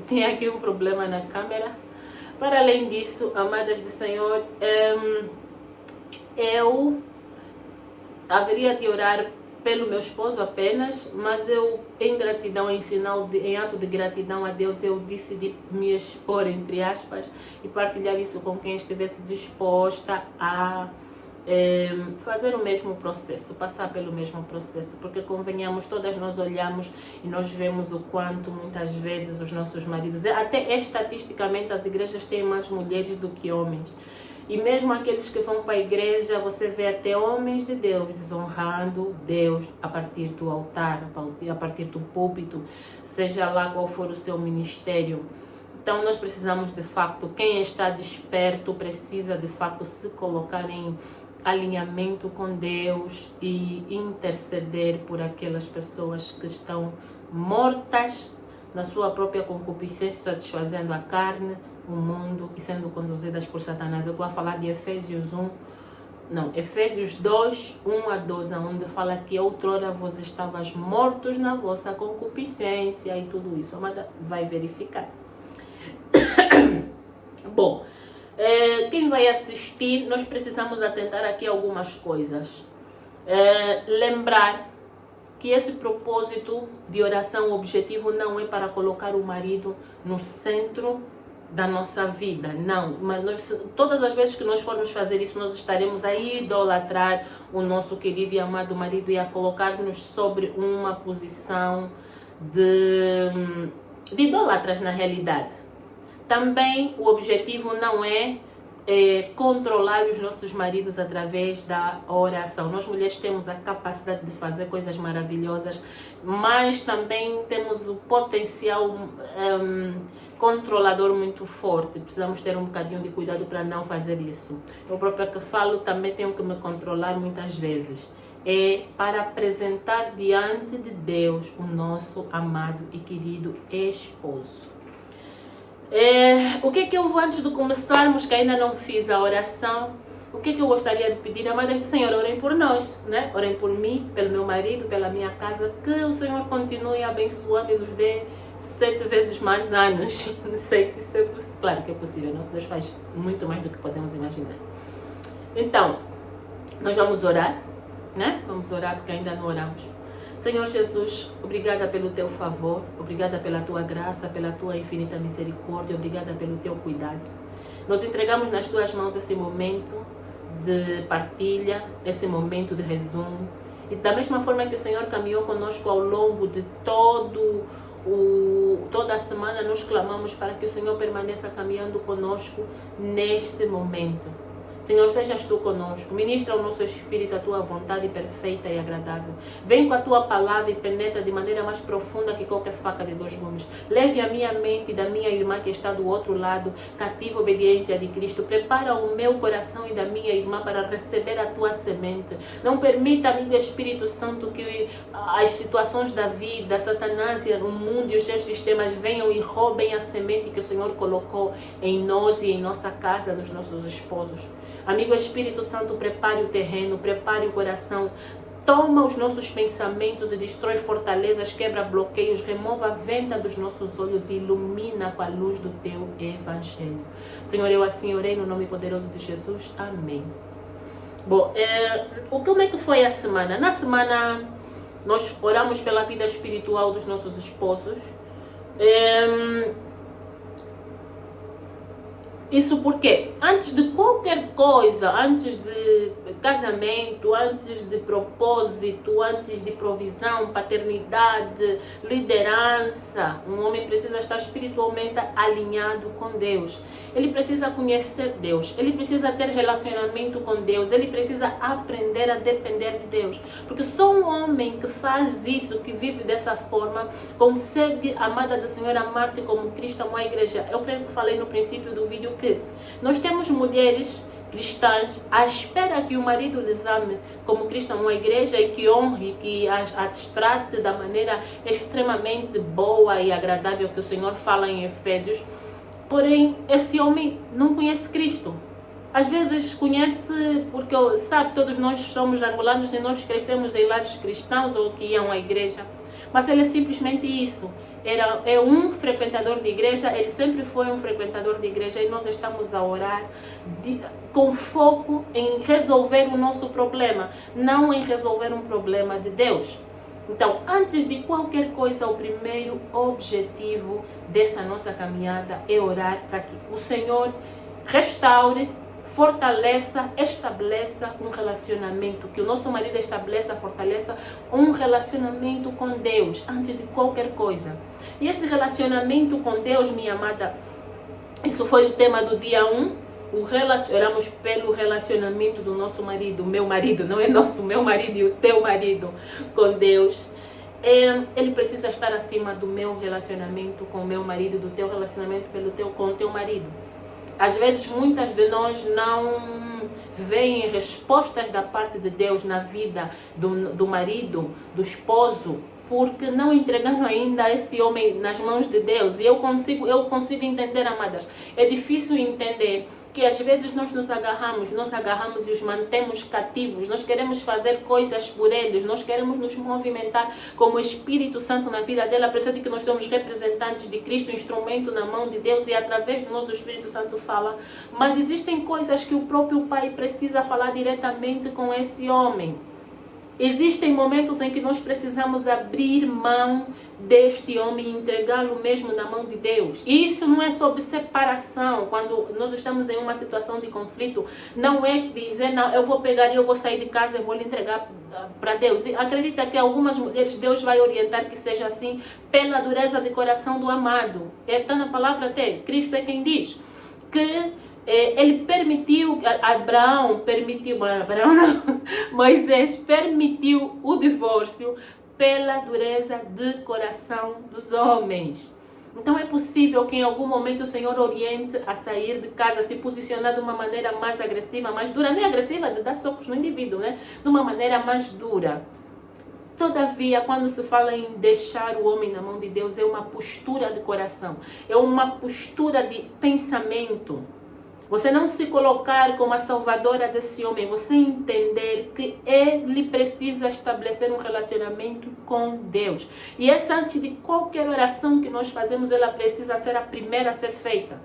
Tinha aqui um problema na câmera. Para além disso, amadas do Senhor, eu haveria de orar pelo meu esposo apenas, mas eu, em gratidão, em ato de gratidão a Deus, eu decidi me expor, entre aspas, e partilhar isso com quem estivesse disposta a fazer o mesmo processo, passar pelo mesmo processo, porque convenhamos, todas nós olhamos e nós vemos o quanto muitas vezes os nossos maridos, até estatisticamente as igrejas têm mais mulheres do que homens, e mesmo aqueles que vão para a igreja, você vê até homens de Deus desonrando Deus a partir do altar, a partir do púlpito, seja lá qual for o seu ministério. Então nós precisamos de facto, quem está desperto precisa de facto se colocar em alinhamento com Deus e interceder por aquelas pessoas que estão mortas na sua própria concupiscência, satisfazendo a carne, o mundo e sendo conduzidas por Satanás. Eu estou a falar de Efésios 2, 1 a 12, onde fala que outrora vos estavas mortos na vossa concupiscência e tudo isso. Mas vai verificar. Bom, quem vai assistir, nós precisamos atentar aqui algumas coisas. Lembrar que esse propósito de oração, o objetivo não é para colocar o marido no centro da nossa vida, não, mas todas as vezes que nós formos fazer isso, nós estaremos a idolatrar o nosso querido e amado marido e a colocar-nos sobre uma posição de idólatras na realidade. Também o objetivo não é controlar os nossos maridos através da oração. Nós mulheres temos a capacidade de fazer coisas maravilhosas, mas também temos o potencial controlador muito forte. Precisamos ter um bocadinho de cuidado para não fazer isso. Eu própria que falo também tenho que me controlar muitas vezes. É para apresentar diante de Deus o nosso amado e querido esposo. O que eu vou, antes de começarmos, que ainda não fiz a oração, o que eu gostaria de pedir? Amadas do Senhor, orem por nós, né? Orem por mim, pelo meu marido, pela minha casa, que o Senhor continue abençoando e nos dê 7 vezes mais anos. Não sei se isso é possível. Claro que é possível, nosso Deus faz muito mais do que podemos imaginar. Então, nós vamos orar, né? Vamos orar porque ainda não oramos. Senhor Jesus, obrigada pelo teu favor, obrigada pela tua graça, pela tua infinita misericórdia, obrigada pelo teu cuidado. Nós entregamos nas tuas mãos esse momento de partilha, esse momento de resumo. E da mesma forma que o Senhor caminhou conosco ao longo de toda a semana, nós clamamos para que o Senhor permaneça caminhando conosco neste momento. Senhor, sejas tu conosco, ministra ao nosso espírito a tua vontade perfeita e agradável. Vem com a tua palavra e penetra de maneira mais profunda que qualquer faca de 2 gumes. Leve a minha mente e da minha irmã que está do outro lado, cativa a obediência de Cristo. Prepara o meu coração e da minha irmã para receber a tua semente. Não permita, amigo Espírito Santo, que as situações da vida, Satanás, o mundo e os seus sistemas venham e roubem a semente que o Senhor colocou em nós e em nossa casa, nos nossos esposos. Amigo Espírito Santo, prepare o terreno, prepare o coração, toma os nossos pensamentos e destrói fortalezas, quebra bloqueios, remova a venda dos nossos olhos e ilumina com a luz do teu evangelho. Senhor, eu assim orei no nome poderoso de Jesus. Amém. Bom, como é que foi a semana? Na semana nós oramos pela vida espiritual dos nossos esposos. Isso porque antes de qualquer coisa, antes de casamento, antes de propósito, antes de provisão, paternidade, liderança, um homem precisa estar espiritualmente alinhado com Deus. Ele precisa conhecer Deus, ele precisa ter relacionamento com Deus, ele precisa aprender a depender de Deus. Porque só um homem que faz isso, que vive dessa forma, consegue, amada do Senhor, amar-te como Cristo amou a igreja. Eu creio que falei no princípio do vídeo que nós temos mulheres cristãs à espera que o marido lhes ame como Cristo amou a igreja e que honre, que as trate da maneira extremamente boa e agradável que o Senhor fala em Efésios. Porém, esse homem não conhece Cristo. Às vezes conhece porque, sabe, todos nós somos angolanos e nós crescemos em lares cristãos ou que iam à igreja. Mas ele é simplesmente isso. É um frequentador de igreja, ele sempre foi um frequentador de igreja e nós estamos a orar com foco em resolver o nosso problema, não em resolver um problema de Deus. Então, antes de qualquer coisa, o primeiro objetivo dessa nossa caminhada é orar para que o Senhor restaure, fortaleça, estabeleça um relacionamento, que o nosso marido estabeleça, fortaleça um relacionamento com Deus antes de qualquer coisa. E esse relacionamento com Deus, minha amada, isso foi o tema do dia 1. Oramos pelo relacionamento do nosso marido, meu marido, não é nosso, meu marido e o teu marido com Deus. Ele precisa estar acima do meu relacionamento com o meu marido, do teu relacionamento com o teu marido. Às vezes, muitas de nós não veem respostas da parte de Deus na vida do marido, do esposo, porque não entregaram ainda esse homem nas mãos de Deus. E eu consigo entender, amadas. É difícil entender que às vezes nós nos agarramos e os mantemos cativos. Nós queremos fazer coisas por eles, nós queremos nos movimentar como Espírito Santo na vida dela, apesar de que nós somos representantes de Cristo, instrumento na mão de Deus, e através do nosso Espírito Santo fala. Mas existem coisas que o próprio Pai precisa falar diretamente com esse homem. Existem momentos em que nós precisamos abrir mão deste homem e entregá-lo mesmo na mão de Deus. E isso não é sobre separação. Quando nós estamos em uma situação de conflito, não é dizer, não, eu vou pegar e eu vou sair de casa e vou lhe entregar para Deus. E acredita que algumas mulheres Deus vai orientar que seja assim pela dureza de coração do amado. Está na palavra até, Cristo é quem diz que ele permitiu, Moisés permitiu o divórcio pela dureza de coração dos homens. Então é possível que em algum momento o Senhor oriente a sair de casa, se posicionar de uma maneira mais agressiva, mais dura, não é agressiva de dar socos no indivíduo, né? De uma maneira mais dura. Todavia, quando se fala em deixar o homem na mão de Deus, é uma postura de coração, é uma postura de pensamento. Você não se colocar como a salvadora desse homem, você entender que ele precisa estabelecer um relacionamento com Deus. E essa, antes de qualquer oração que nós fazemos, ela precisa ser a primeira a ser feita.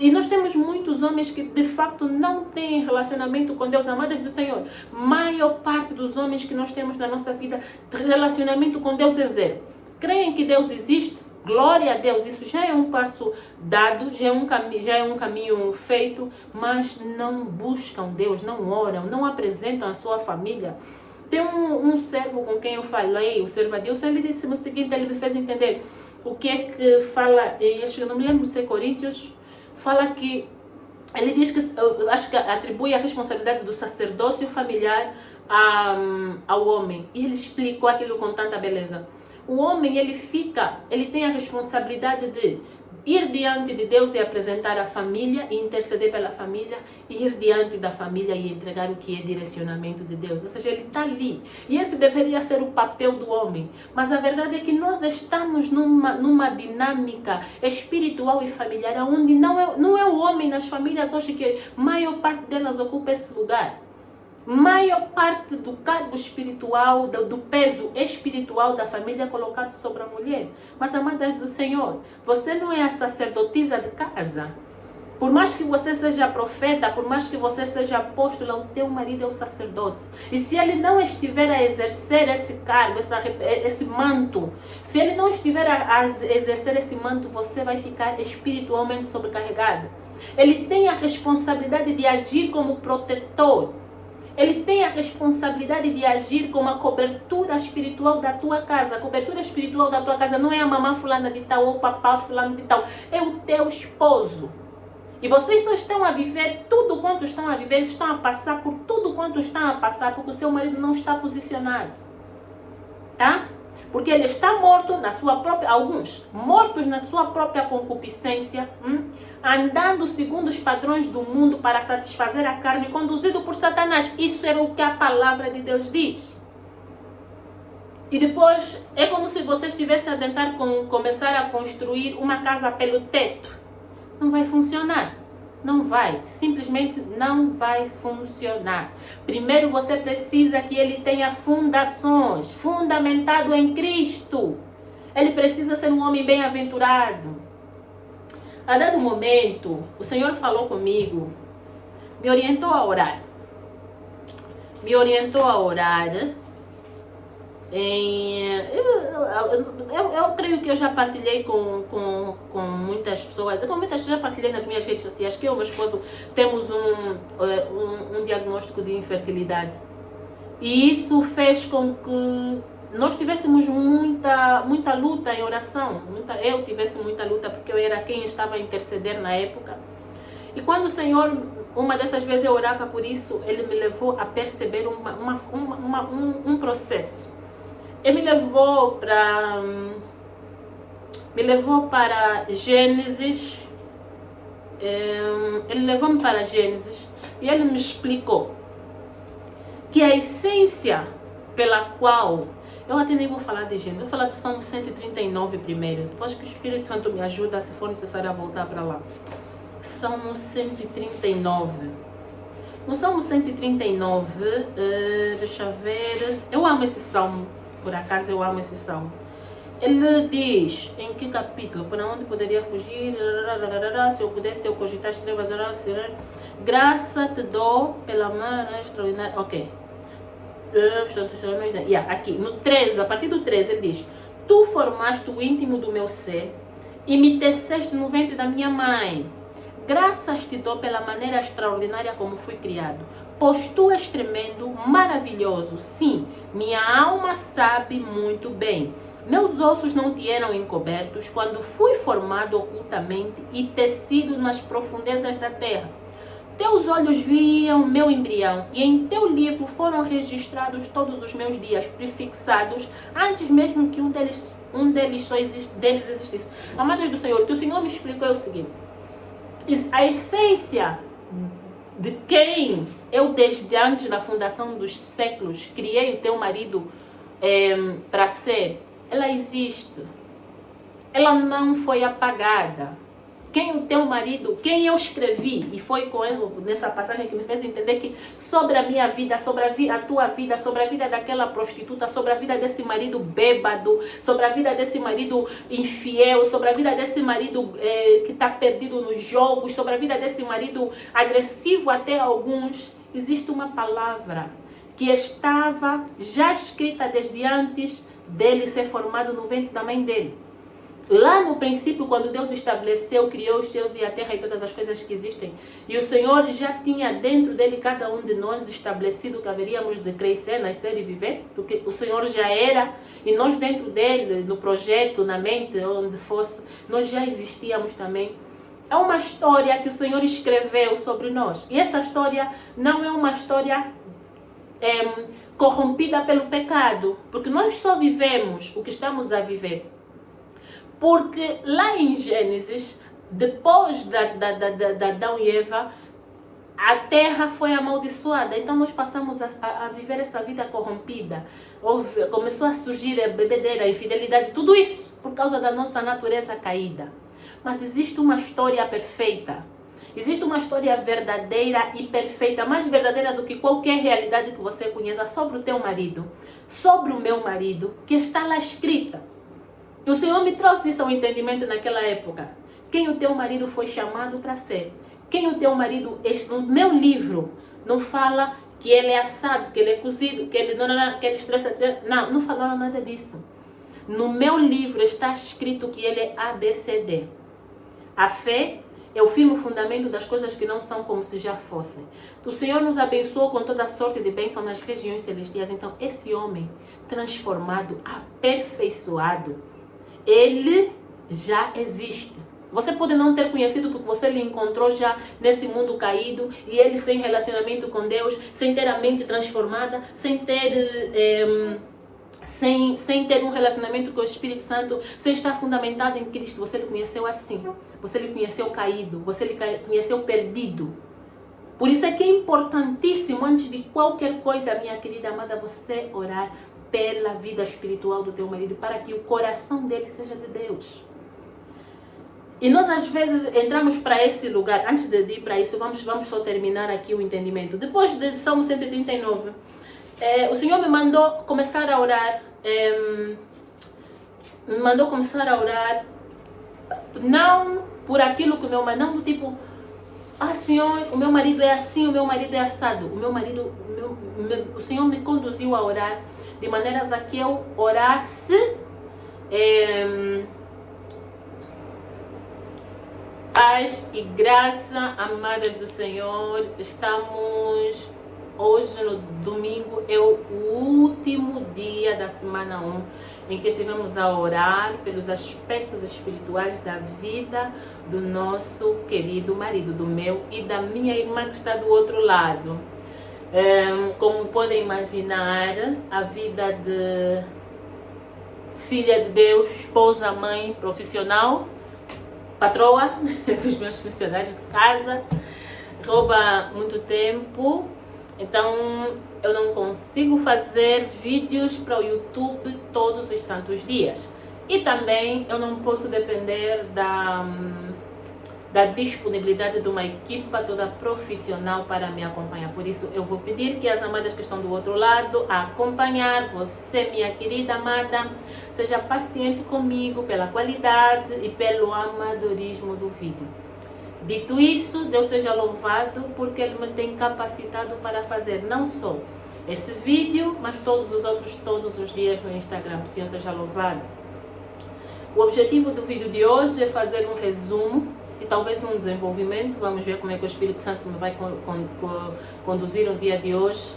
E nós temos muitos homens que de fato não têm relacionamento com Deus, amados do Senhor. Maior parte dos homens que nós temos na nossa vida, relacionamento com Deus é zero. Creem que Deus existe? Glória a Deus, isso já é um passo dado, já é um caminho feito, mas não buscam Deus, não oram, não apresentam a sua família. Tem um servo com quem eu falei, o servo Adilson, ele disse o seguinte, ele me fez entender o que é que fala, eu não me lembro se é Coríntios, fala que, ele diz que, acho que atribui a responsabilidade do sacerdócio familiar ao homem, e ele explicou aquilo com tanta beleza. O homem, ele tem a responsabilidade de ir diante de Deus e apresentar a família e interceder pela família, e ir diante da família e entregar o que é direcionamento de Deus. Ou seja, ele está ali. E esse deveria ser o papel do homem. Mas a verdade é que nós estamos numa dinâmica espiritual e familiar, onde não é o homem nas famílias hoje que a maior parte delas ocupa esse lugar. Maior parte do cargo espiritual, do peso espiritual da família é colocado sobre a mulher. Mas, amadas do Senhor, você não é a sacerdotisa de casa. Por mais que você seja profeta, por mais que você seja apóstola, o teu marido é o sacerdote. E se ele não estiver a exercer esse cargo, esse manto, se ele não estiver a exercer esse manto, você vai ficar espiritualmente sobrecarregado. Ele tem a responsabilidade de agir como protetor. Ele tem a responsabilidade de agir como a cobertura espiritual da tua casa. A cobertura espiritual da tua casa não é a mamã fulana de tal ou o papá fulano de tal. É o teu esposo. E vocês só estão a viver tudo quanto estão a viver, estão a passar por tudo quanto estão a passar, porque o seu marido não está posicionado. Tá? Porque ele está morto na sua própria, alguns mortos na sua própria concupiscência, andando segundo os padrões do mundo para satisfazer a carne, conduzido por Satanás. Isso é o que a palavra de Deus diz. E depois é como se você estivesse a tentar começar a construir uma casa pelo teto. Não vai funcionar. Não vai, simplesmente não vai funcionar. Primeiro você precisa que ele tenha fundações, fundamentado em Cristo. Ele precisa ser um homem bem-aventurado. A dado momento, o Senhor falou comigo, me orientou a orar. Eu creio que eu já partilhei com muitas pessoas, já partilhei nas minhas redes sociais, que eu e o meu esposo temos um diagnóstico de infertilidade. E isso fez com que nós tivéssemos muita luta em oração. Eu tivesse muita luta, porque eu era quem estava a interceder na época. E quando o Senhor, uma dessas vezes eu orava por isso, Ele me levou a perceber um processo. Ele me levou para Gênesis. Ele levou-me para Gênesis e Ele me explicou que a essência pela qual... Eu até nem vou falar de Gênesis, vou falar do Salmo 139 primeiro. Depois que o Espírito Santo me ajuda, se for necessário, a voltar para lá. Salmo 139. No Salmo 139, deixa eu ver... Eu amo esse Salmo, por acaso eu amo esse Salmo. Ele diz, em que capítulo? Para onde poderia fugir? Se eu pudesse, eu cogitar as trevas. Graça te dou pela mão extraordinária. Ok. Aqui, no 13, a partir do 13, ele diz: Tu formaste o íntimo do meu ser e me teceste no ventre da minha mãe. Graças te dou pela maneira extraordinária como fui criado. Pois tu és tremendo, maravilhoso. Sim, minha alma sabe muito bem. Meus ossos não te eram encobertos quando fui formado ocultamente e tecido nas profundezas da terra. Teus olhos viam meu embrião, e em teu livro foram registrados todos os meus dias, prefixados, antes mesmo que um deles existisse. Amados do Senhor, o que o Senhor me explicou é o seguinte: a essência de quem eu, desde antes da fundação dos séculos, criei o teu marido para ser, ela existe. Ela não foi apagada. Quem o teu marido, quem eu escrevi, e foi com ele nessa passagem que me fez entender que sobre a minha vida, sobre a tua vida, sobre a vida daquela prostituta, sobre a vida desse marido bêbado, sobre a vida desse marido infiel, sobre a vida desse marido que está perdido nos jogos, sobre a vida desse marido agressivo até alguns, existe uma palavra que estava já escrita desde antes dele ser formado no ventre da mãe dele. Lá no princípio, quando Deus estabeleceu, criou os céus e a terra e todas as coisas que existem, e o Senhor já tinha dentro dele cada um de nós estabelecido que haveríamos de crescer, nascer e viver, porque o Senhor já era, e nós dentro dele, no projeto, na mente, onde fosse, nós já existíamos também. É uma história que o Senhor escreveu sobre nós, e essa história não é uma história corrompida pelo pecado, porque nós só vivemos o que estamos a viver. Porque lá em Gênesis, depois da Adão e Eva, a terra foi amaldiçoada. Então nós passamos a viver essa vida corrompida. Começou a surgir a bebedeira, a infidelidade, tudo isso por causa da nossa natureza caída. Mas existe uma história perfeita. Existe uma história verdadeira e perfeita, mais verdadeira do que qualquer realidade que você conheça sobre o teu marido, sobre o meu marido, que está lá escrita. E o Senhor me trouxe isso ao entendimento naquela época. Quem o teu marido foi chamado para ser. Quem o teu marido... No meu livro não fala que ele é assado, que ele é cozido, que ele expressa... Não falaram nada disso. No meu livro está escrito que ele é ABCD. A fé é o firme fundamento das coisas que não são como se já fossem. O Senhor nos abençoou com toda sorte de bênção nas regiões celestiais. Então, esse homem transformado, aperfeiçoado, ele já existe. Você pode não ter conhecido porque você lhe encontrou já nesse mundo caído e ele sem relacionamento com Deus, sem ter a mente transformada, sem ter um relacionamento com o Espírito Santo, sem estar fundamentado em Cristo. Você lhe conheceu assim. Você lhe conheceu caído. Você lhe conheceu perdido. Por isso é que é importantíssimo, antes de qualquer coisa, minha querida amada, você orar pela vida espiritual do teu marido, para que o coração dele seja de Deus. E nós às vezes entramos para esse lugar. Antes de ir para isso, vamos só terminar aqui o entendimento. Depois de Salmo 139, o Senhor me mandou começar a orar me mandou começar a orar, não por aquilo que o meu marido, não do tipo, Senhor, o meu marido é assim, o meu marido é assado. O Senhor me conduziu a orar de maneiras a que eu orasse paz e graça, amadas do Senhor. Estamos hoje no domingo, é o último dia da semana 1, em que estivemos a orar pelos aspectos espirituais da vida do nosso querido marido, do meu e da minha irmã que está do outro lado. Como podem imaginar, a vida de filha de Deus, esposa, mãe, profissional, patroa dos meus funcionários de casa, rouba muito tempo. Então eu não consigo fazer vídeos para o YouTube todos os santos dias. E também eu não posso depender da disponibilidade de uma equipa toda profissional para me acompanhar. Por isso eu vou pedir que as amadas que estão do outro lado a acompanhar, você, minha querida amada, seja paciente comigo pela qualidade e pelo amadorismo do vídeo. Dito isso, Deus seja louvado porque Ele me tem capacitado para fazer não só esse vídeo, mas todos os outros, todos os dias no Instagram. O Senhor seja louvado. O objetivo do vídeo de hoje é fazer um resumo e talvez um desenvolvimento. Vamos ver como é que o Espírito Santo me vai conduzir no dia de hoje,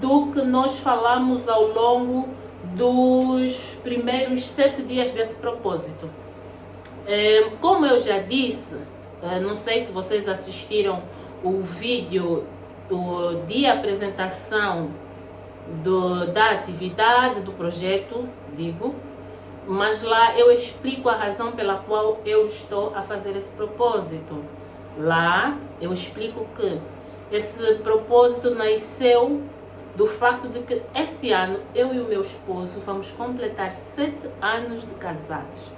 do que nós falamos ao longo dos primeiros 7 dias desse propósito. Como eu já disse, não sei se vocês assistiram o vídeo de apresentação da atividade, do projeto, mas lá eu explico a razão pela qual eu estou a fazer esse propósito. Lá eu explico que esse propósito nasceu do facto de que esse ano eu e o meu esposo vamos completar 7 anos de casados.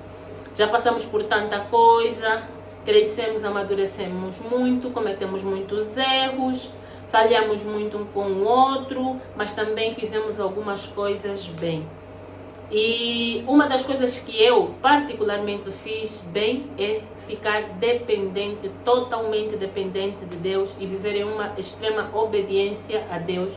Já passamos por tanta coisa, crescemos, amadurecemos muito, cometemos muitos erros, falhamos muito um com o outro, mas também fizemos algumas coisas bem. E uma das coisas que eu particularmente fiz bem é ficar dependente, totalmente dependente de Deus e viver em uma extrema obediência a Deus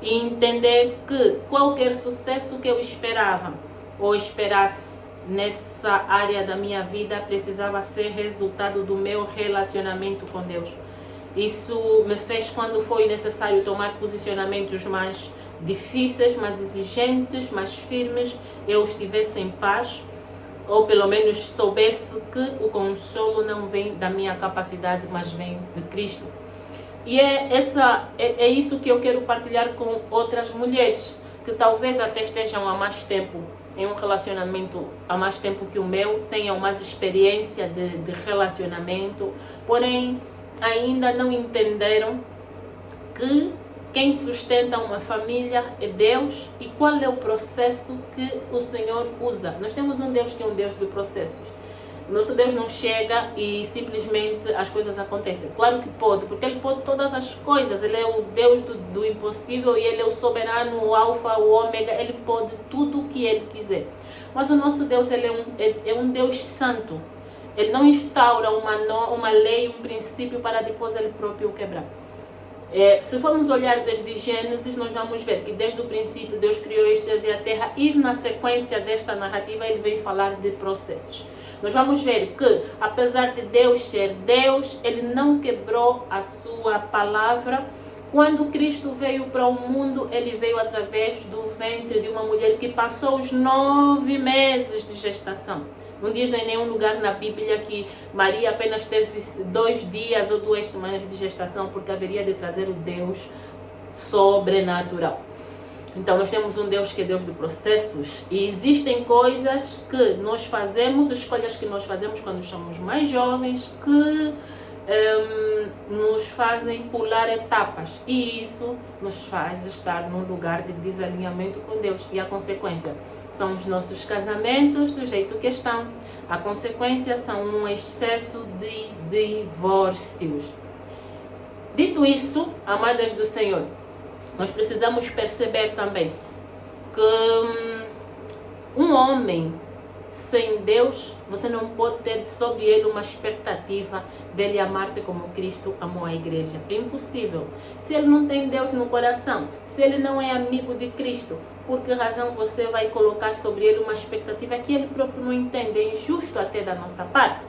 e entender que qualquer sucesso que eu esperava ou esperasse nessa área da minha vida precisava ser resultado do meu relacionamento com Deus. Isso me fez, quando foi necessário tomar posicionamentos mais difíceis, mais exigentes, mais firmes, eu estivesse em paz, ou pelo menos soubesse que o consolo não vem da minha capacidade, mas vem de Cristo. E é isso que eu quero partilhar com outras mulheres, que talvez até estejam há mais tempo em um relacionamento, há mais tempo que o meu, tenham mais experiência de relacionamento, porém ainda não entenderam que quem sustenta uma família é Deus e qual é o processo que o Senhor usa. Nós temos um Deus que é um Deus de processos. Nosso Deus não chega e simplesmente as coisas acontecem. Claro que pode, porque Ele pode todas as coisas. Ele é o Deus do impossível e Ele é o soberano, o alfa, o ômega. Ele pode tudo o que Ele quiser. Mas o nosso Deus, Ele é um Deus santo. Ele não instaura uma lei, um princípio para depois Ele próprio quebrar. Se formos olhar desde Gênesis, nós vamos ver que desde o princípio Deus criou os céus e a terra, e na sequência desta narrativa Ele vem falar de processos. Nós vamos ver que, apesar de Deus ser Deus, Ele não quebrou a sua palavra. Quando Cristo veio para o mundo, Ele veio através do ventre de uma mulher que passou os 9 meses de gestação. Não diz em nenhum lugar na Bíblia que Maria apenas teve 2 dias ou 2 semanas de gestação, porque haveria de trazer o Deus sobrenatural. Então nós temos um Deus que é Deus de processos, e existem coisas que nós fazemos, escolhas que nós fazemos quando somos mais jovens, que nos fazem pular etapas, e isso nos faz estar num lugar de desalinhamento com Deus, e a consequência são os nossos casamentos do jeito que estão. A consequência são um excesso de divórcios. Dito isso, amadas do Senhor, nós precisamos perceber também que um homem sem Deus, você não pode ter sobre ele uma expectativa dele amar-te como Cristo amou a igreja. É impossível. Se ele não tem Deus no coração, se ele não é amigo de Cristo, por que razão você vai colocar sobre ele uma expectativa que ele próprio não entende? É injusto até da nossa parte.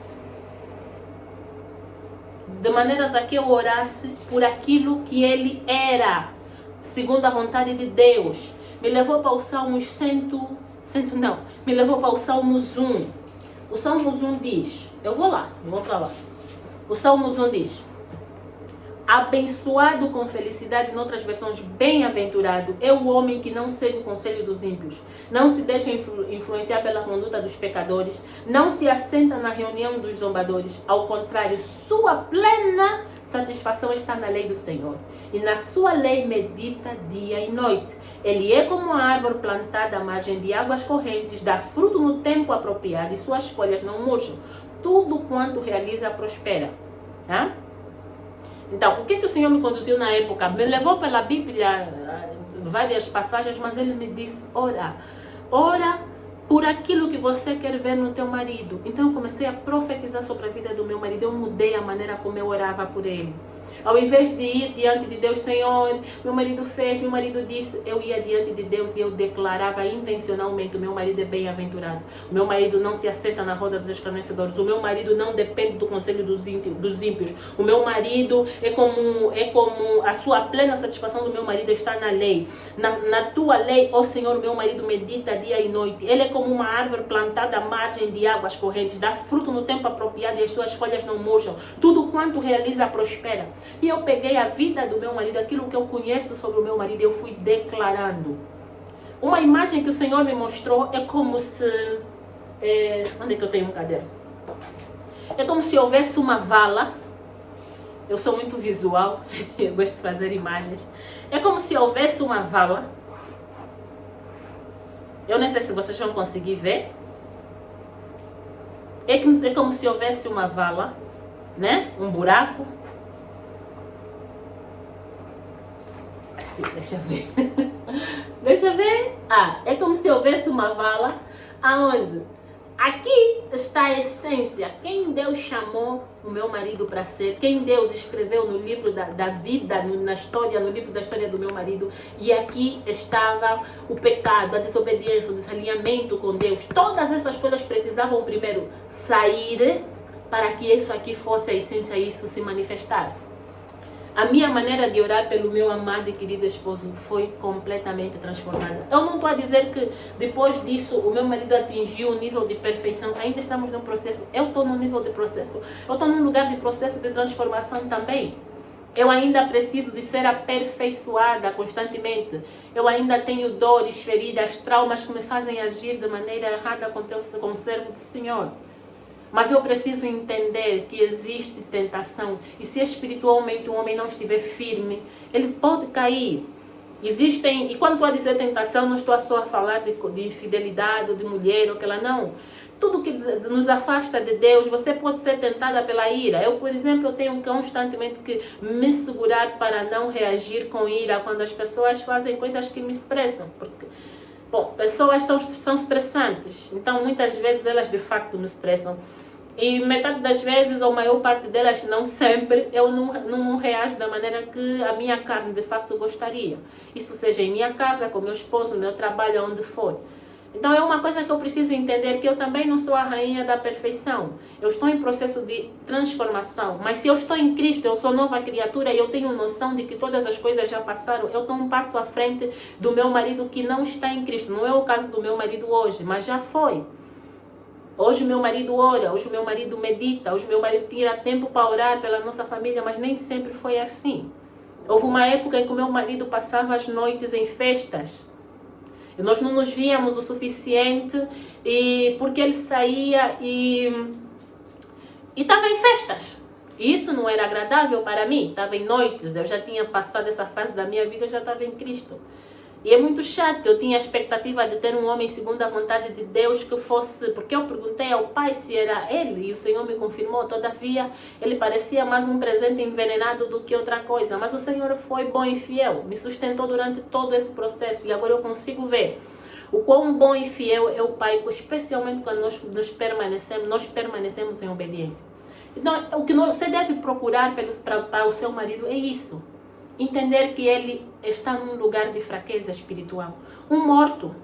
De maneiras a que eu orasse por aquilo que ele era, segundo a vontade de Deus. Me levou para o Salmos me levou para o Salmos 1. O Salmos 1 diz, eu vou para lá. O Salmos 1 diz: abençoado com felicidade, em outras versões, bem-aventurado é o homem que não segue o conselho dos ímpios, não se deixa influenciar pela conduta dos pecadores, não se assenta na reunião dos zombadores. Ao contrário, sua plena satisfação está na lei do Senhor, e na sua lei medita dia e noite. Ele é como a árvore plantada à margem de águas correntes, dá fruto no tempo apropriado, e suas folhas não murcham. Tudo quanto realiza prospera. Então, o que o Senhor me conduziu na época? Me levou pela Bíblia, várias passagens, mas Ele me disse: ora por aquilo que você quer ver no teu marido. Então eu comecei a profetizar sobre a vida do meu marido. Eu mudei a maneira como eu orava por ele. Ao invés de ir diante de Deus, Senhor, meu marido fez, meu marido disse, eu ia diante de Deus e eu declarava intencionalmente: o meu marido é bem-aventurado, o meu marido não se assenta na roda dos escarnecedores, o meu marido não depende do conselho dos ímpios, o meu marido é como a sua plena satisfação do meu marido está na lei. Na tua lei, ó Senhor, meu marido medita dia e noite. Ele é como uma árvore plantada à margem de águas correntes, dá fruto no tempo apropriado e as suas folhas não murcham. Tudo quanto realiza prospera. E eu peguei a vida do meu marido, aquilo que eu conheço sobre o meu marido, e eu fui declarando. Uma imagem que o Senhor me mostrou é como se... onde é que eu tenho um caderno? É como se houvesse uma vala. Eu sou muito visual, eu gosto de fazer imagens. É como se houvesse uma vala. Eu não sei se vocês vão conseguir ver. É como se houvesse uma vala, né? Um buraco. Assim, deixa eu ver. Deixa eu ver. É como se houvesse uma vala aonde aqui está a essência, quem Deus chamou o meu marido para ser, quem Deus escreveu no livro da vida, no livro da história do meu marido, e aqui estava o pecado, a desobediência, o desalinhamento com Deus. Todas essas coisas precisavam primeiro sair para que isso aqui fosse a essência e isso se manifestasse. A minha maneira de orar pelo meu amado e querido esposo foi completamente transformada. Eu não estou a dizer que depois disso o meu marido atingiu um nível de perfeição. Ainda estamos num processo. Eu estou num nível de processo. Eu estou num lugar de processo de transformação também. Eu ainda preciso de ser aperfeiçoada constantemente. Eu ainda tenho dores, feridas, traumas que me fazem agir de maneira errada com o servo do Senhor. Mas eu preciso entender que existe tentação. E se espiritualmente o homem não estiver firme, ele pode cair. E quando estou a dizer tentação, não estou só a falar de infidelidade, de mulher ou aquela, não. Tudo que nos afasta de Deus, você pode ser tentada pela ira. Eu, por exemplo, eu tenho constantemente que me segurar para não reagir com ira quando as pessoas fazem coisas que me estressam. Porque, pessoas são estressantes. Então, muitas vezes, elas de facto me estressam. E metade das vezes, ou a maior parte delas, não sempre, eu não reajo da maneira que a minha carne de facto gostaria. Isso seja em minha casa, com meu esposo, no meu trabalho, onde for. Então é uma coisa que eu preciso entender, que eu também não sou a rainha da perfeição. Eu estou em processo de transformação. Mas se eu estou em Cristo, eu sou nova criatura e eu tenho noção de que todas as coisas já passaram, eu estou um passo à frente do meu marido que não está em Cristo. Não é o caso do meu marido hoje, mas já foi. Hoje o meu marido ora, hoje o meu marido medita, hoje o meu marido tira tempo para orar pela nossa família, mas nem sempre foi assim. Houve uma época em que o meu marido passava as noites em festas. E nós não nos víamos o suficiente porque ele saía e estava em festas. E isso não era agradável para mim, estava em noites, eu já tinha passado essa fase da minha vida, eu já estava em Cristo. E é muito chato, eu tinha a expectativa de ter um homem segundo a vontade de Deus que fosse... Porque eu perguntei ao pai se era ele e o Senhor me confirmou. Todavia, ele parecia mais um presente envenenado do que outra coisa. Mas o Senhor foi bom e fiel, me sustentou durante todo esse processo e agora eu consigo ver O quão bom e fiel é o Pai, especialmente quando nós permanecemos em obediência. Então, o que você deve procurar para o seu marido é isso. Entender que ele está num lugar de fraqueza espiritual. Um morto,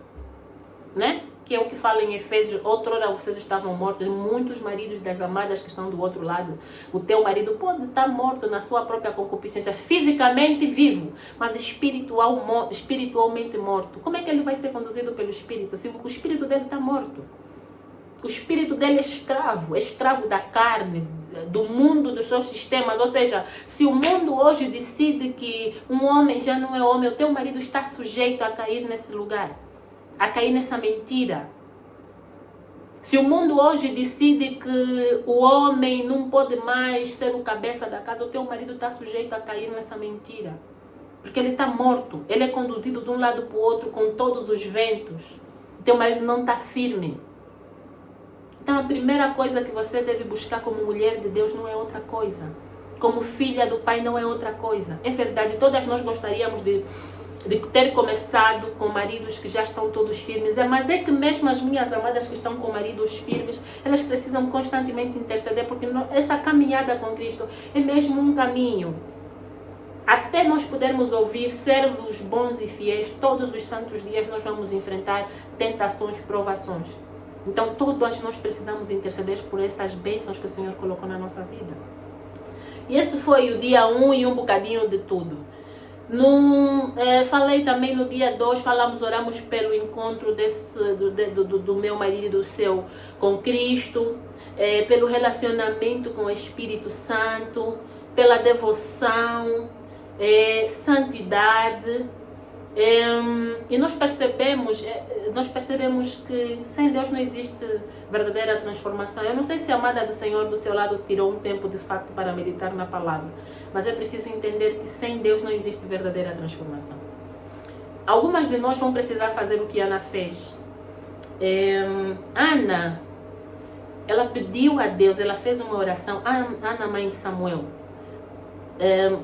né? Que é o que fala em Efésios, outrora vocês estavam mortos, muitos maridos das amadas que estão do outro lado. O teu marido pode estar morto na sua própria concupiscência, fisicamente vivo, mas espiritualmente morto. Como é que ele vai ser conduzido pelo Espírito, se o espírito dele está morto? O espírito dele é escravo da carne, do mundo, dos seus sistemas. Ou seja, se o mundo hoje decide que um homem já não é homem, o teu marido está sujeito a cair nesse lugar, a cair nessa mentira. Se o mundo hoje decide que o homem não pode mais ser o cabeça da casa, o teu marido está sujeito a cair nessa mentira. Porque ele está morto, ele é conduzido de um lado para o outro com todos os ventos. O teu marido não está firme. Então a primeira coisa que você deve buscar como mulher de Deus não é outra coisa. Como filha do Pai não é outra coisa. É verdade, todas nós gostaríamos de ter começado com maridos que já estão todos firmes. Mas é que mesmo as minhas amadas que estão com maridos firmes, elas precisam constantemente interceder, porque essa caminhada com Cristo é mesmo um caminho. Até nós pudermos ouvir servos bons e fiéis, todos os santos dias nós vamos enfrentar tentações, provações. Então todos nós precisamos interceder por essas bênçãos que o Senhor colocou na nossa vida. E esse foi o dia 1 e um bocadinho de tudo. Falei também no dia 2, oramos pelo encontro do meu marido e do seu com Cristo, pelo relacionamento com o Espírito Santo, pela devoção, santidade. E nós percebemos que sem Deus não existe verdadeira transformação. Eu não sei se a amada do Senhor do seu lado tirou um tempo de fato para meditar na palavra, mas é preciso entender que sem Deus não existe verdadeira transformação. Algumas de nós vão precisar fazer o que Ana fez. Ana, ela pediu a Deus, ela fez uma oração. Ana, mãe de Samuel.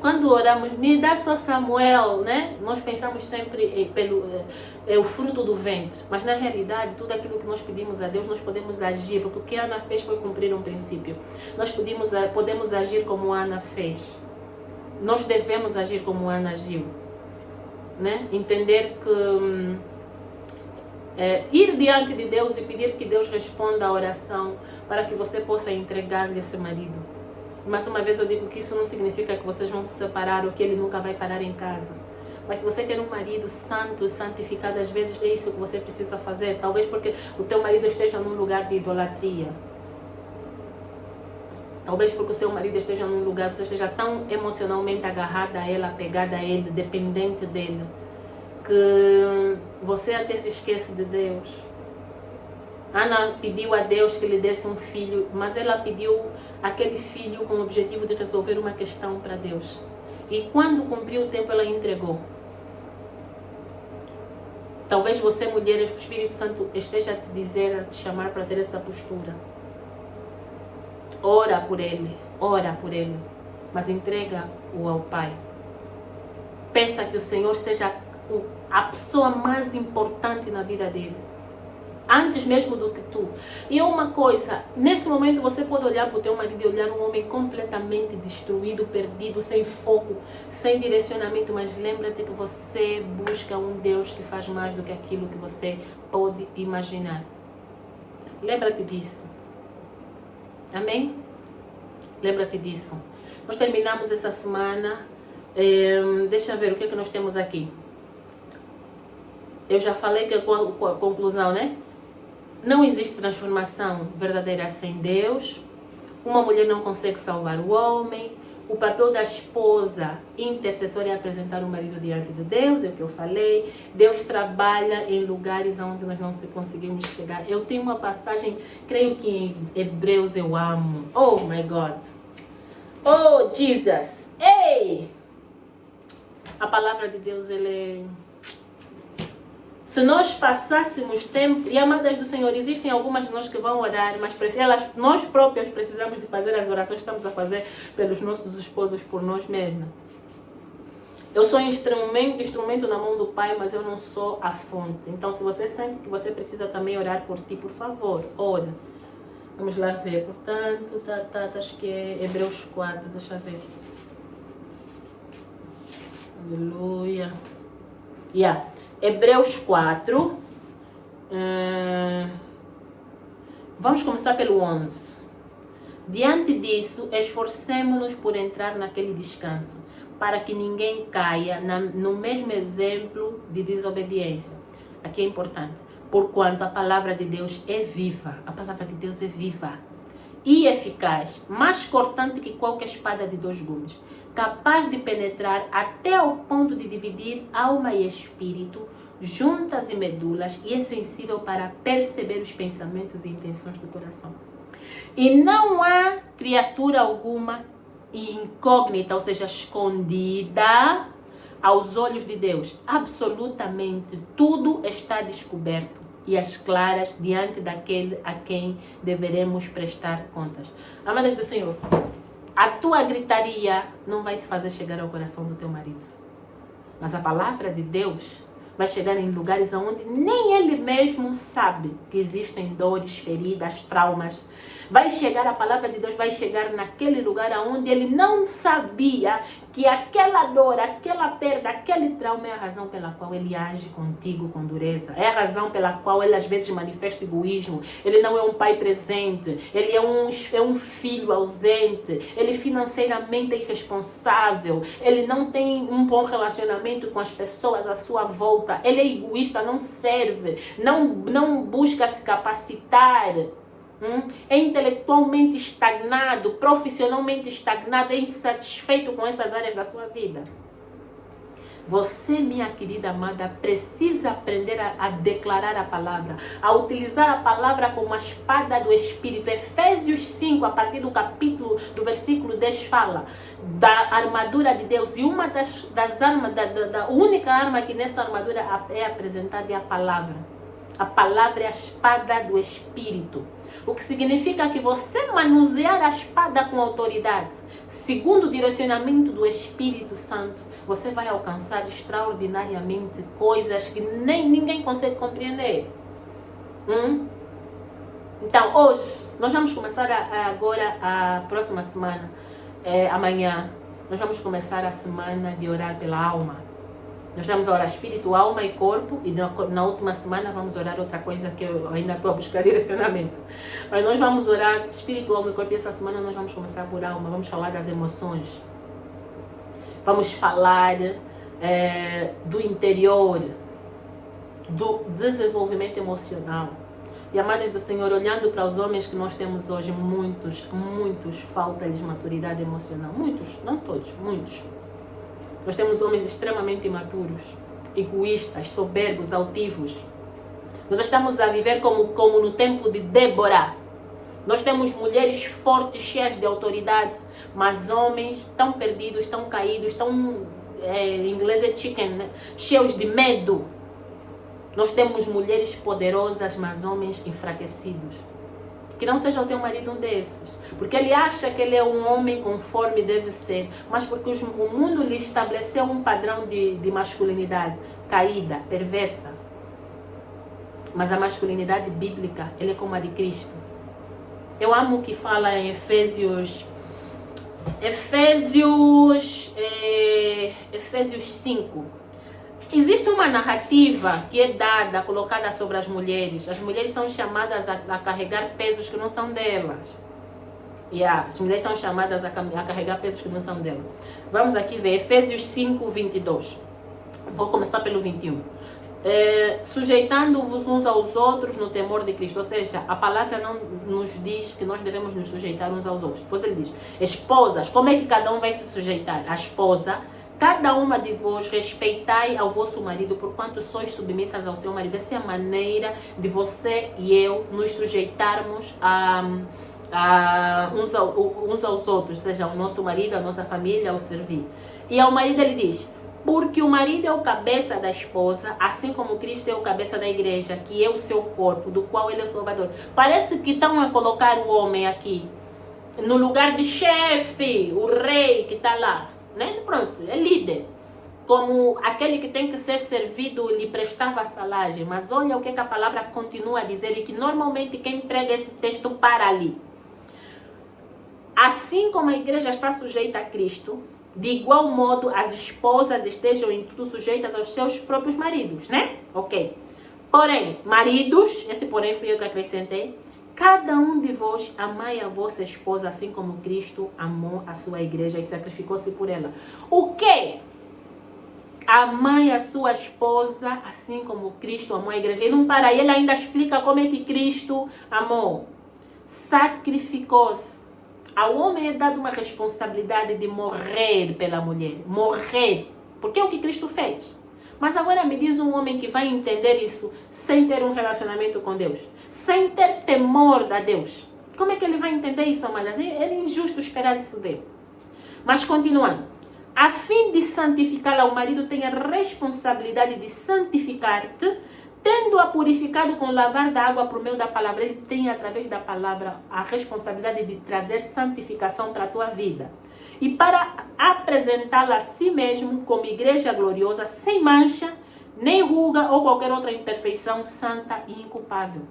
Quando oramos, me dá só Samuel, né? Nós pensamos sempre o fruto do ventre, mas na realidade tudo aquilo que nós pedimos a Deus nós podemos agir, porque o que Ana fez foi cumprir um princípio. Nós podemos agir como Ana fez. Nós devemos agir como Ana agiu, né? Entender que ir diante de Deus e pedir que Deus responda a oração para que você possa entregar-lhe esse marido. Mais uma vez eu digo que isso não significa que vocês vão se separar ou que ele nunca vai parar em casa. Mas se você quer um marido santo, santificado, às vezes é isso que você precisa fazer. Talvez porque o teu marido esteja num lugar de idolatria. Talvez porque o seu marido esteja num lugar, você esteja tão emocionalmente agarrada a ele, apegada a ele, dependente dele, que você até se esquece de Deus. Ana pediu a Deus que lhe desse um filho, mas ela pediu aquele filho com o objetivo de resolver uma questão para Deus. E quando cumpriu o tempo, ela entregou. Talvez você, mulher, o Espírito Santo esteja a te dizer, a te chamar para ter essa postura. Ora por ele, mas entrega-o ao Pai. Peça que o Senhor seja a pessoa mais importante na vida dele. Antes mesmo do que tu. E uma coisa, nesse momento você pode olhar para o teu marido e olhar um homem completamente destruído, perdido, sem foco, sem direcionamento, mas lembra-te que você busca um Deus que faz mais do que aquilo que você pode imaginar. Lembra-te disso. Amém? Lembra-te disso. Nós terminamos essa semana. Deixa eu ver o que é que nós temos aqui. Eu já falei que a conclusão, né? Não existe transformação verdadeira sem Deus. Uma mulher não consegue salvar o homem. O papel da esposa intercessora é apresentar o marido diante de Deus, é o que eu falei. Deus trabalha em lugares onde nós não conseguimos chegar. Eu tenho uma passagem, creio que em Hebreus eu amo. Oh my God. Oh Jesus. Ei! A palavra de Deus, ela é... Se nós passássemos tempo, e amadas do Senhor, existem algumas de nós que vão orar, mas nós próprios precisamos de fazer as orações que estamos a fazer pelos nossos esposos, por nós mesmos. Eu sou instrumento na mão do Pai, mas eu não sou a fonte. Então, se você sente que você precisa também orar por ti, por favor, ore. Vamos lá ver. Portanto, acho que é Hebreus 4, deixa eu ver. Aleluia. Hebreus 4. Vamos começar pelo 11. Diante disso, esforcemo-nos por entrar naquele descanso, para que ninguém caia no mesmo exemplo de desobediência. Aqui é importante. Porquanto a palavra de Deus é viva. A palavra de Deus é viva e eficaz, mais cortante que qualquer espada de 2 gumes, capaz de penetrar até ao ponto de dividir alma e espírito, juntas e medulas, e é sensível para perceber os pensamentos e intenções do coração. E não há criatura alguma incógnita, ou seja, escondida aos olhos de Deus. Absolutamente tudo está descoberto e às claras diante daquele a quem deveremos prestar contas. Amadas do Senhor, a tua gritaria não vai te fazer chegar ao coração do teu marido. Mas a palavra de Deus vai chegar em lugares onde nem ele mesmo sabe que existem dores, feridas, traumas. Vai chegar, a palavra de Deus vai chegar naquele lugar onde ele não sabia que aquela dor, aquela perda, aquele trauma é a razão pela qual ele age contigo com dureza. É a razão pela qual ele às vezes manifesta egoísmo. Ele não é um pai presente, ele é um filho ausente, ele financeiramente é irresponsável, ele não tem um bom relacionamento com as pessoas à sua volta, ele é egoísta, não serve, não busca se capacitar. É intelectualmente estagnado, profissionalmente estagnado, é insatisfeito com essas áreas da sua vida. Você, minha querida amada, precisa aprender a declarar a palavra, a utilizar a palavra como a espada do Espírito. Efésios 5, a partir do versículo 10, fala da armadura de Deus. E uma das armas, da única arma que nessa armadura é apresentada é a palavra. A palavra é a espada do Espírito. O que significa que você manusear a espada com autoridade, segundo o direcionamento do Espírito Santo, você vai alcançar extraordinariamente coisas que nem ninguém consegue compreender. Então, hoje, nós vamos começar agora, a próxima semana, amanhã, nós vamos começar a semana de orar pela alma. Nós vamos orar espírito, alma e corpo, e na última semana vamos orar outra coisa que eu ainda estou a buscar direcionamento. Mas nós vamos orar espírito, alma e corpo, e essa semana nós vamos começar por alma, vamos falar das emoções. Vamos falar do interior, do desenvolvimento emocional. E amadas do Senhor, olhando para os homens que nós temos hoje, muitos falta-lhes maturidade emocional. Muitos, não todos, muitos. Nós temos homens extremamente imaturos, egoístas, soberbos, altivos. Nós estamos a viver como no tempo de Débora. Nós temos mulheres fortes, cheias de autoridade, mas homens tão perdidos, tão caídos, em inglês é chicken, né? Cheios de medo. Nós temos mulheres poderosas, mas homens enfraquecidos. Que não seja o teu marido um desses. Porque ele acha que ele é um homem conforme deve ser. Mas porque o mundo lhe estabeleceu um padrão de masculinidade caída, perversa. Mas a masculinidade bíblica, ela é como a de Cristo. Eu amo o que fala em Efésios 5. Existe uma narrativa que é colocada sobre as mulheres. As mulheres são chamadas a carregar pesos que não são delas. As mulheres são chamadas a carregar pesos que não são delas. Vamos aqui ver Efésios 5, 22. Vou começar pelo 21. Sujeitando-vos uns aos outros no temor de Cristo. Ou seja, a palavra não nos diz que nós devemos nos sujeitar uns aos outros. Depois ele diz, esposas, como é que cada um vai se sujeitar? A esposa, cada uma de vós respeitai ao vosso marido, porquanto sois submissas ao seu marido. Essa é a maneira de você e eu nos sujeitarmos uns aos outros, seja o nosso marido, a nossa família, ao servir. E ao marido ele diz, porque o marido é o cabeça da esposa, assim como Cristo é o cabeça da igreja, que é o seu corpo, do qual ele é o salvador. Parece que estão a colocar o homem aqui no lugar de chefe, o rei que está lá. Né? Pronto, é líder. como aquele que tem que ser servido lhe prestava vassalagem. Mas olha o que a palavra continua a dizer, e que normalmente quem prega esse texto para ali. Assim como a igreja está sujeita a Cristo, de igual modo as esposas estejam em tudo sujeitas aos seus próprios maridos, né? Ok. Porém, maridos, esse porém fui eu que acrescentei, cada um de vós amai a vossa esposa, assim como Cristo amou a sua igreja e sacrificou-se por ela. O quê? Amai a sua esposa, assim como Cristo amou a igreja. Ele não para aí, ele ainda explica como é que Cristo amou. Sacrificou-se. Ao homem é dada uma responsabilidade de morrer pela mulher. Morrer. Porque é o que Cristo fez. Mas agora me diz um homem que vai entender isso sem ter um relacionamento com Deus. Sem ter temor a Deus. Como é que ele vai entender isso, amadas? É injusto esperar isso dele. Mas continuando. A fim de santificá-la, o marido tem a responsabilidade de santificar-te, tendo-a purificado com o lavar da água por meio da palavra. Ele tem, através da palavra, a responsabilidade de trazer santificação para a tua vida. E para apresentá-la a si mesmo como igreja gloriosa, sem mancha, nem ruga ou qualquer outra imperfeição, santa e inculpável.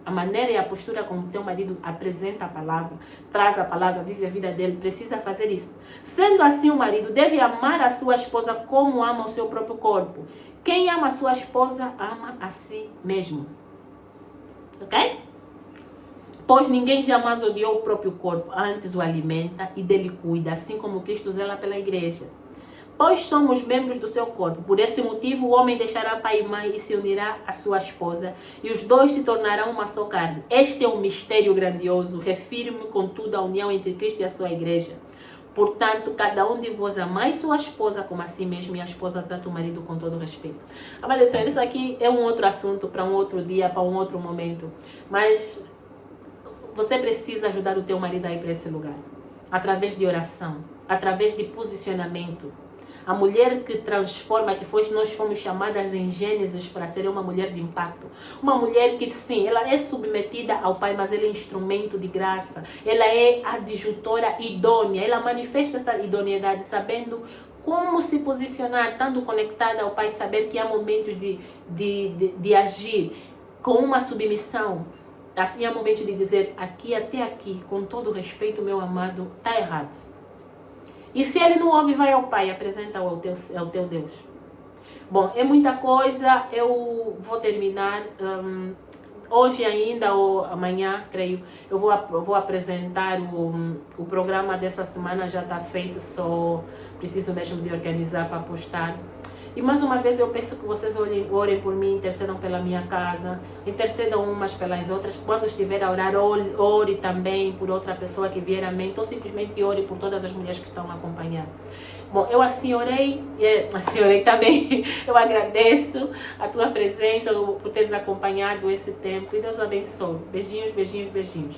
A maneira e a postura como teu marido apresenta a palavra, traz a palavra, vive a vida dele, precisa fazer isso. Sendo assim, o marido deve amar a sua esposa como ama o seu próprio corpo. Quem ama a sua esposa, ama a si mesmo. Ok? Pois ninguém jamais odiou o próprio corpo, antes o alimenta e dele cuida, assim como Cristo zela pela igreja. Pois somos membros do seu corpo. Por esse motivo, o homem deixará pai e mãe e se unirá à sua esposa, e os dois se tornarão uma só carne. Este é um mistério grandioso. Refiro-me, contudo, à união entre Cristo e a sua igreja. Portanto, cada um de vós amai sua esposa como a si mesmo, e a esposa trata o marido com todo respeito. Amados senhores, isso aqui é um outro assunto para um outro dia, para um outro momento. Mas você precisa ajudar o teu marido a ir para esse lugar. Através de oração, através de posicionamento. A mulher que transforma, nós fomos chamadas em Gênesis para ser uma mulher de impacto. Uma mulher que, sim, ela é submetida ao Pai, mas ela é instrumento de graça. Ela é adjutora idônea. Ela manifesta essa idoneidade, sabendo como se posicionar, estando conectada ao Pai, saber que há momentos de agir com uma submissão. Assim há momentos de dizer, aqui até aqui, com todo respeito, meu amado, está errado. E se ele não ouve, vai ao Pai, apresenta ao teu Deus. Bom, é muita coisa, eu vou terminar. Hoje ainda, ou amanhã, creio, eu vou apresentar o programa dessa semana, já está feito, só preciso mesmo de organizar para postar. E mais uma vez eu peço que vocês orem por mim, intercedam pela minha casa, intercedam umas pelas outras. Quando estiver a orar, ore também por outra pessoa que vier a mente, ou simplesmente ore por todas as mulheres que estão a acompanhar. Bom, eu assim orei também. Eu agradeço a tua presença, por teres acompanhado esse tempo. E Deus abençoe. Beijinhos, beijinhos, beijinhos.